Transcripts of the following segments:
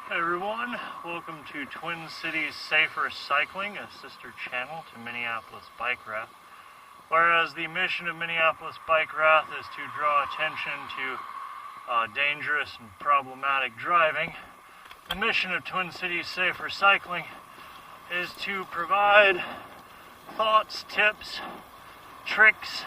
Hey everyone, welcome to Twin Cities Safer Cycling, a sister channel to Minneapolis Bike Rath. Whereas the mission of Minneapolis Bike Rath is to draw attention to dangerous and problematic driving, the mission of Twin Cities Safer Cycling is to provide thoughts, tips, tricks,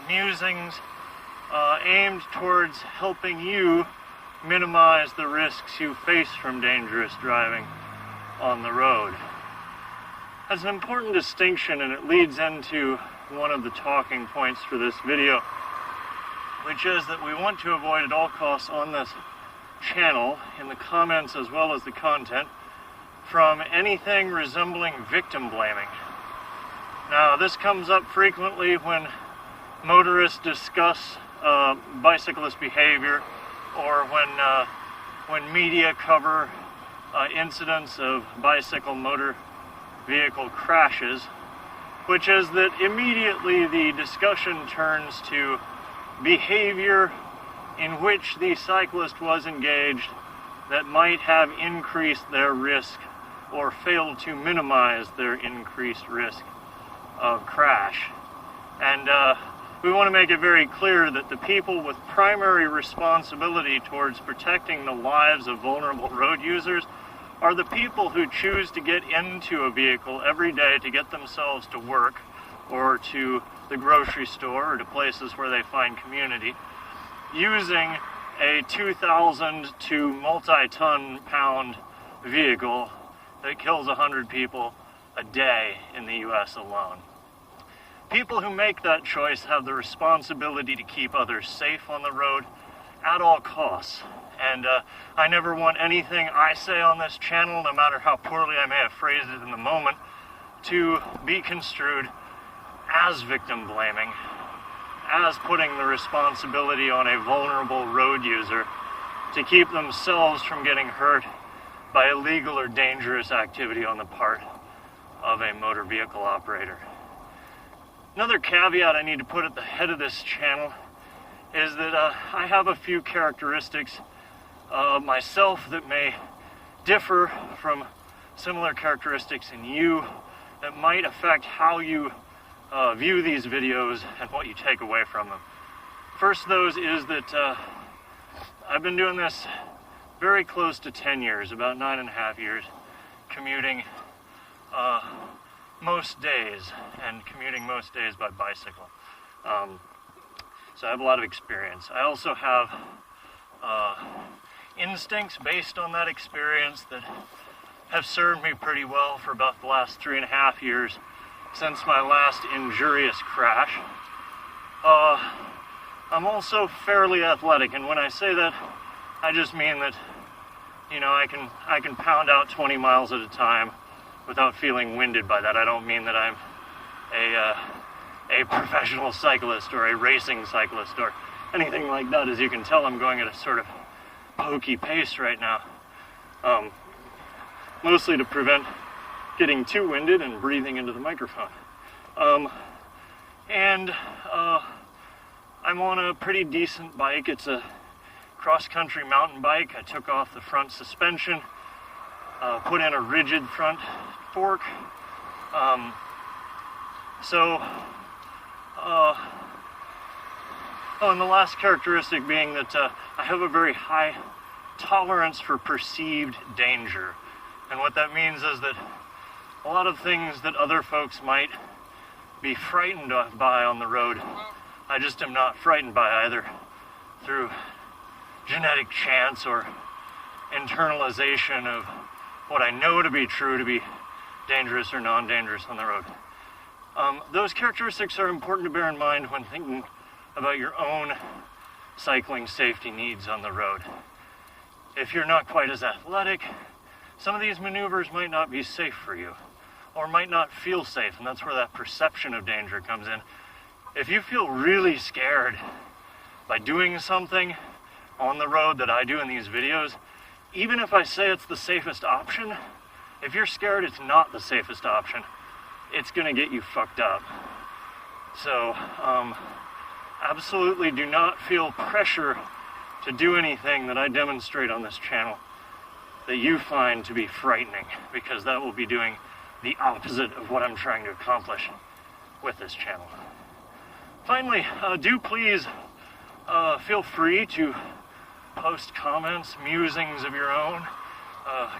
musings aimed towards helping you minimize the risks you face from dangerous driving on the road. That's an important distinction, and it leads into one of the talking points for this video, which is that we want to avoid at all costs on this channel, in the comments as well as the content, from anything resembling victim blaming. Now, this comes up frequently when motorists discuss bicyclist behavior, or when media cover incidents of bicycle motor vehicle crashes, which is that immediately the discussion turns to behavior in which the cyclist was engaged that might have increased their risk or failed to minimize their increased risk of crash. And we want to make it very clear that the people with primary responsibility towards protecting the lives of vulnerable road users are the people who choose to get into a vehicle every day to get themselves to work or to the grocery store or to places where they find community, using a 2,000 to multi-ton pound vehicle that kills 100 people a day in the US alone. People who make that choice have the responsibility to keep others safe on the road at all costs. And I never want anything I say on this channel, no matter how poorly I may have phrased it in the moment, to be construed as victim blaming, as putting the responsibility on a vulnerable road user to keep themselves from getting hurt by illegal or dangerous activity on the part of a motor vehicle operator. Another caveat I need to put at the head of this channel is that I have a few characteristics myself that may differ from similar characteristics in you that might affect how you view these videos and what you take away from them. First of those is that I've been doing this very close to 10 years, about 9.5 years, commuting most days, and commuting most days by bicycle. So I have a lot of experience. I also have instincts based on that experience that have served me pretty well for about the last 3.5 years since my last injurious crash. I'm also fairly athletic, and when I say that, I just mean that, you know, I can pound out 20 miles at a time without feeling winded by that. I don't mean that I'm a professional cyclist or a racing cyclist or anything like that. As you can tell, I'm going at a sort of pokey pace right now, mostly to prevent getting too winded and breathing into the microphone. And I'm on a pretty decent bike. It's a cross-country mountain bike. I took off the front suspension, put in a rigid front fork. And the last characteristic being that I have a very high tolerance for perceived danger. And what that means is that a lot of things that other folks might be frightened by on the road, I just am not frightened by, either through genetic chance or internalization of what I know to be true to be dangerous or non-dangerous on the road. Those characteristics are important to bear in mind when thinking about your own cycling safety needs on the road. If you're not quite as athletic, some of these maneuvers might not be safe for you, or might not feel safe, and that's where that perception of danger comes in. If you feel really scared by doing something on the road that I do in these videos, even if I say it's the safest option, if you're scared it's not the safest option, it's gonna get you fucked up. So, absolutely do not feel pressure to do anything that I demonstrate on this channel that you find to be frightening, because that will be doing the opposite of what I'm trying to accomplish with this channel. Finally, do please feel free to post comments, musings of your own,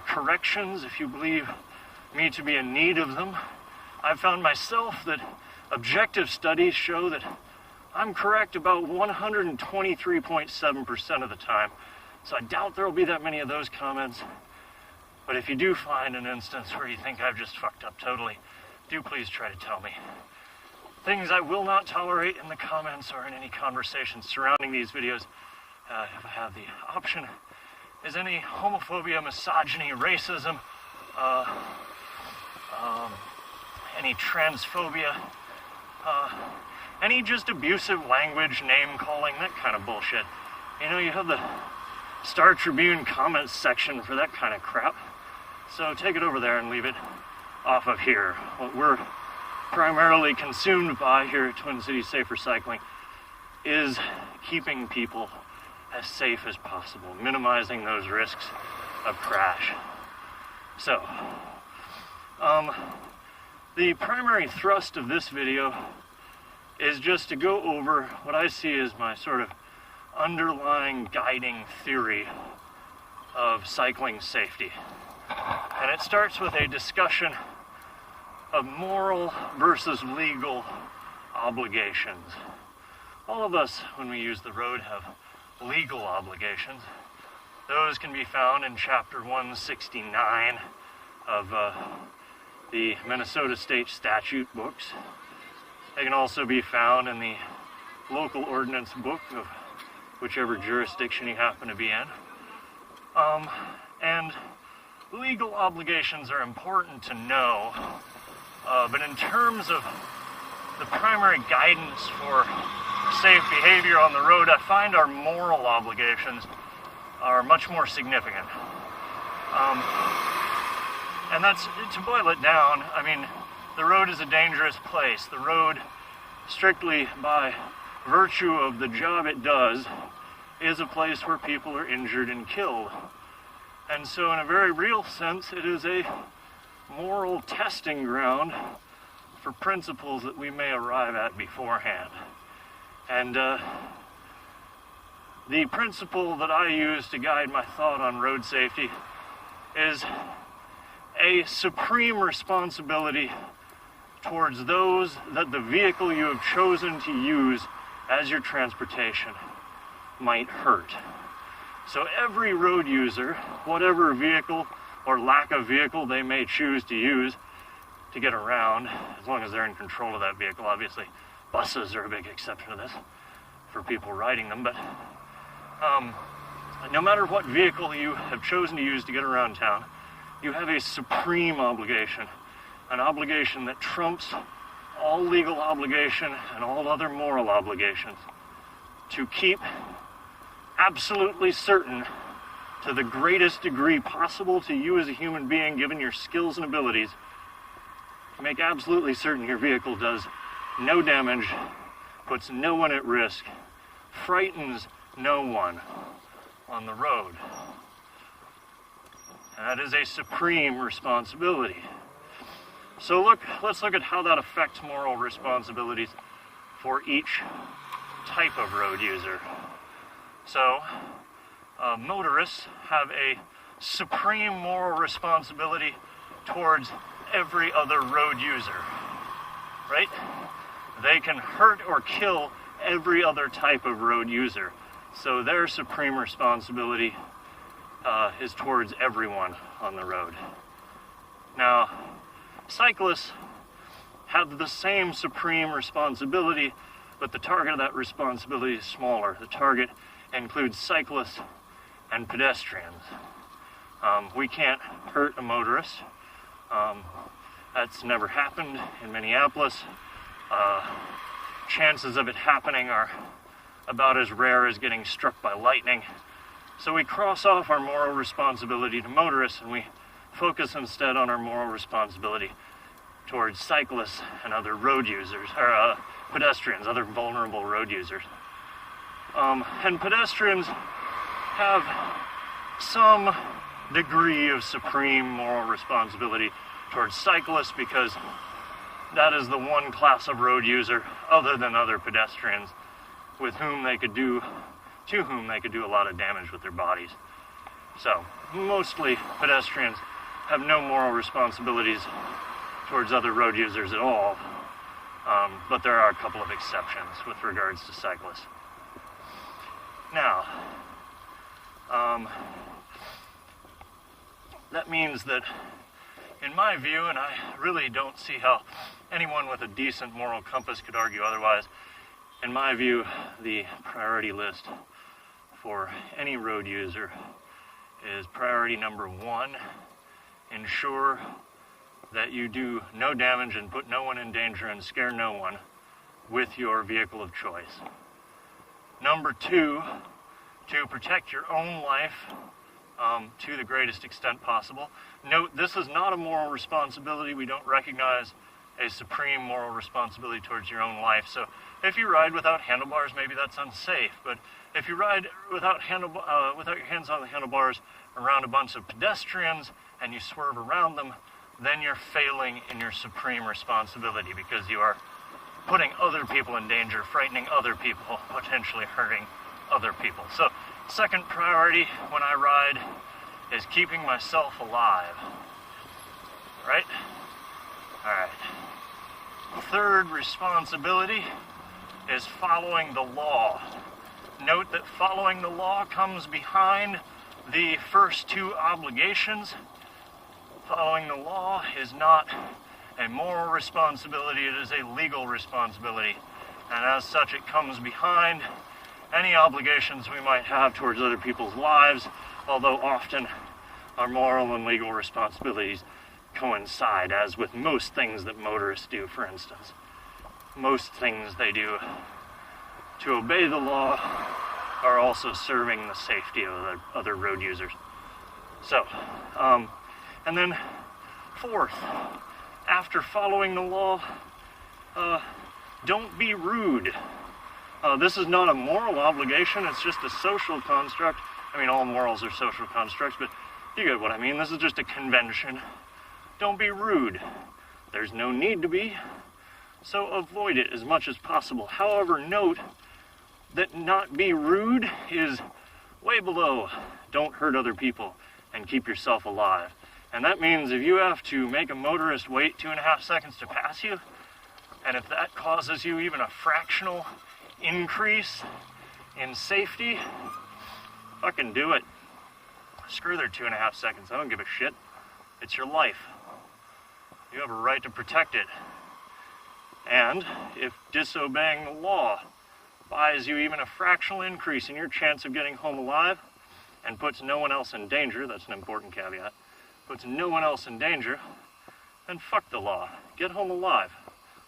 corrections if you believe me to be in need of them. I've found myself that objective studies show that I'm correct about 123.7% of the time, so I doubt there will be that many of those comments. But if you do find an instance where you think I've just fucked up totally, do please try to tell me. Things I will not tolerate in the comments or in any conversations surrounding these videos, if I have the option, is any homophobia, misogyny, racism, any transphobia, any just abusive language, name calling, that kind of bullshit. You know, you have the Star Tribune comments section for that kind of crap. So take it over there and leave it off of here. What we're primarily consumed by here at Twin Cities Safer Cycling is keeping people as safe as possible, minimizing those risks of crash. So, the primary thrust of this video is just to go over what I see as my sort of underlying guiding theory of cycling safety. And it starts with a discussion of moral versus legal obligations. All of us, when we use the road, have legal obligations. Those can be found in Chapter 169 of the Minnesota State Statute books. They can also be found in the local ordinance book of whichever jurisdiction you happen to be in. And legal obligations are important to know, but in terms of the primary guidance for safe behavior on the road, I find our moral obligations are much more significant. And that's, to boil it down, I mean, the road is a dangerous place. The road, strictly by virtue of the job it does, is a place where people are injured and killed. And so in a very real sense, it is a moral testing ground for principles that we may arrive at beforehand. And the principle that I use to guide my thought on road safety is a supreme responsibility towards those that the vehicle you have chosen to use as your transportation might hurt. So every road user, whatever vehicle or lack of vehicle they may choose to use to get around, as long as they're in control of that vehicle, obviously buses are a big exception to this for people riding them, but no matter what vehicle you have chosen to use to get around town, you have a supreme obligation, an obligation that trumps all legal obligation and all other moral obligations, to keep absolutely certain, to the greatest degree possible to you as a human being, given your skills and abilities, to make absolutely certain your vehicle does no damage, puts no one at risk, frightens no one on the road. And that is a supreme responsibility. So let's look at how that affects moral responsibilities for each type of road user. So, motorists have a supreme moral responsibility towards every other road user, right? They can hurt or kill every other type of road user. So their supreme responsibility is towards everyone on the road. Now, cyclists have the same supreme responsibility, but the target of that responsibility is smaller. The target includes cyclists and pedestrians. We can't hurt a motorist. That's never happened in Minneapolis. Chances of it happening are about as rare as getting struck by lightning. So we cross off our moral responsibility to motorists and we focus instead on our moral responsibility towards cyclists and other road users, or pedestrians, other vulnerable road users. And pedestrians have some degree of supreme moral responsibility towards cyclists, because that is the one class of road user, other than other pedestrians, to whom they could do a lot of damage with their bodies. So, mostly pedestrians have no moral responsibilities towards other road users at all, but there are a couple of exceptions with regards to cyclists. Now, that means that, in my view, and I really don't see how anyone with a decent moral compass could argue otherwise, in my view, the priority list for any road user is priority number 1, ensure that you do no damage and put no one in danger and scare no one with your vehicle of choice. Number 2, to protect your own life to the greatest extent possible. Note, this is not a moral responsibility. We don't recognize a supreme moral responsibility towards your own life. So if you ride without handlebars, maybe that's unsafe. But if you ride without your hands on the handlebars around a bunch of pedestrians and you swerve around them, then you're failing in your supreme responsibility, because you are putting other people in danger, frightening other people, potentially hurting other people. So second priority when I ride is keeping myself alive. Right? Alright. Third responsibility is following the law. Note that following the law comes behind the first 2 obligations. Following the law is not a moral responsibility, it is a legal responsibility. And as such, it comes behind any obligations we might have towards other people's lives, although often our moral and legal responsibilities coincide, as with most things that motorists do, for instance. Most things they do to obey the law are also serving the safety of other road users. So, and then fourth, after following the law, don't be rude. This is not a moral obligation, it's just a social construct. I mean, all morals are social constructs, but you get what I mean. This is just a convention. Don't be rude. There's no need to be, so avoid it as much as possible. However, note that not be rude is way below don't hurt other people and keep yourself alive. And that means if you have to make a motorist wait 2.5 seconds to pass you, and if that causes you even a fractional increase in safety, fucking do it. Screw their 2.5 seconds. I don't give a shit. It's your life. You have a right to protect it. And if disobeying the law buys you even a fractional increase in your chance of getting home alive and puts no one else in danger, that's an important caveat, puts no one else in danger, then fuck the law. Get home alive.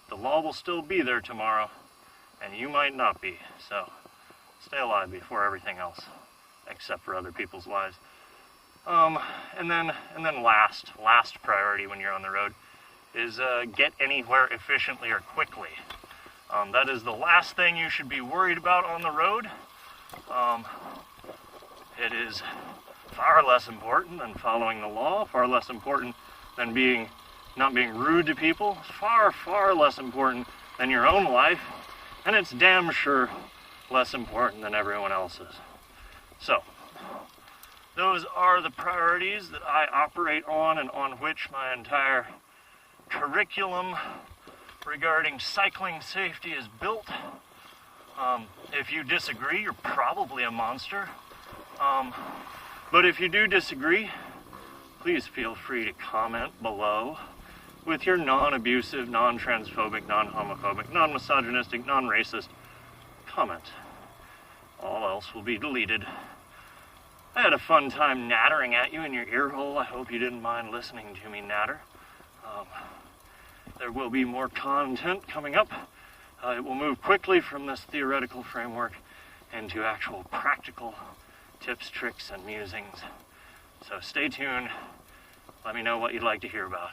The law will still be there tomorrow, and you might not be. So stay alive before everything else, except for other people's lives. And then last priority when you're on the road is get anywhere efficiently or quickly. That is the last thing you should be worried about on the road. It is far less important than following the law, far less important than not being rude to people, far, far less important than your own life, and it's damn sure less important than everyone else's. So, those are the priorities that I operate on and on which my entire curriculum regarding cycling safety is built. If you disagree, you're probably a monster. But if you do disagree, please feel free to comment below with your non-abusive, non-transphobic, non-homophobic, non-misogynistic, non-racist comment. All else will be deleted. I had a fun time nattering at you in your ear hole. I hope you didn't mind listening to me natter. There will be more content coming up. It will move quickly from this theoretical framework into actual practical tips, tricks, and musings. So stay tuned. Let me know what you'd like to hear about.